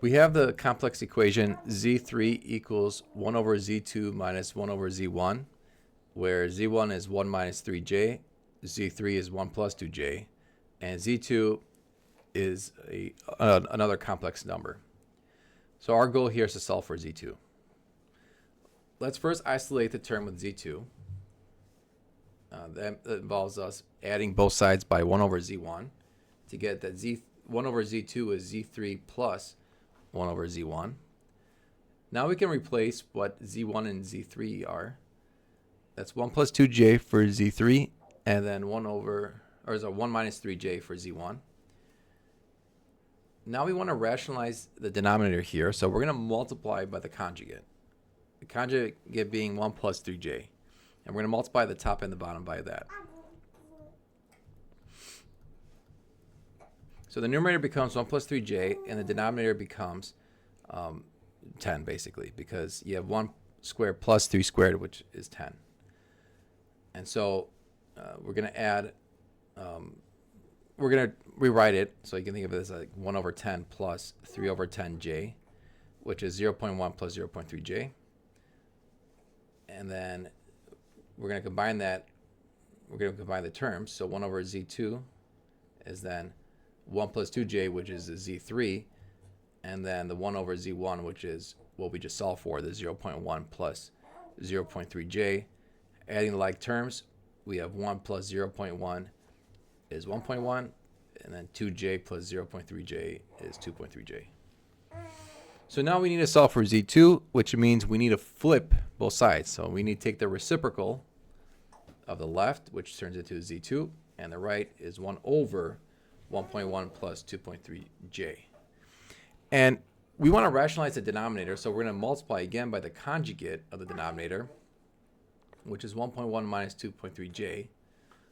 We have the complex equation z3 equals 1 over z2 minus 1 over z1, where z1 is 1 minus 3j, z3 is 1 plus 2j, and z2 is another complex number. So our goal here is to solve for z2. Let's first isolate the term with z2. That involves us adding both sides by 1 over z1 to get that 1 over z2 is z3 plus 1 over z1. Now we can replace what z1 and z3 are. That's 1 plus 2j for z3, and then 1 minus 3j for z1. Now we want to rationalize the denominator here, so we're going to multiply by the conjugate. The conjugate being 1 plus 3j. And we're going to multiply the top and the bottom by that. So the numerator becomes 1 plus 3j, and the denominator becomes 10, basically, because you have 1 squared plus 3 squared, which is 10. And so we're going to add, we're going to rewrite it, so you can think of it as like 1 over 10 plus 3 over 10j, which is 0.1 plus 0.3j. And then we're going to combine that, we're going to combine the terms. So 1 over z2 is then 1 plus 2j, which is a z3, and then the 1 over z1, which is what we just solved for, the 0.1 plus 0.3j. Adding the like terms, we have 1 plus 0.1 is 1.1, and then 2j plus 0.3j is 2.3j. So now we need to solve for z2, which means we need to flip both sides. So we need to take the reciprocal of the left, which turns into z2, and the right is 1 over 1.1 plus 2.3j. And we want to rationalize the denominator, so we're going to multiply again by the conjugate of the denominator, which is 1.1 minus 2.3j.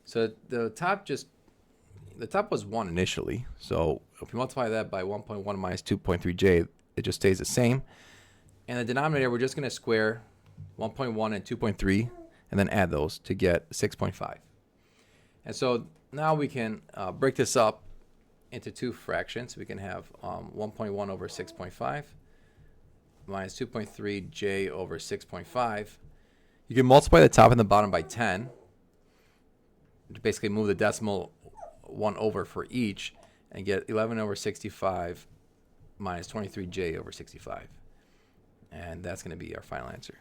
So the top was 1 initially, so if we multiply that by 1.1 minus 2.3j, it just stays the same. And the denominator, we're just going to square 1.1 and 2.3 and then add those to get 6.5. And so now we can break this up into two fractions. We can have 1.1 over 6.5 minus 2.3j over 6.5. You can multiply the top and the bottom by 10 to basically move the decimal 1 over for each and get 11 over 65 minus 23j over 65. And that's going to be our final answer.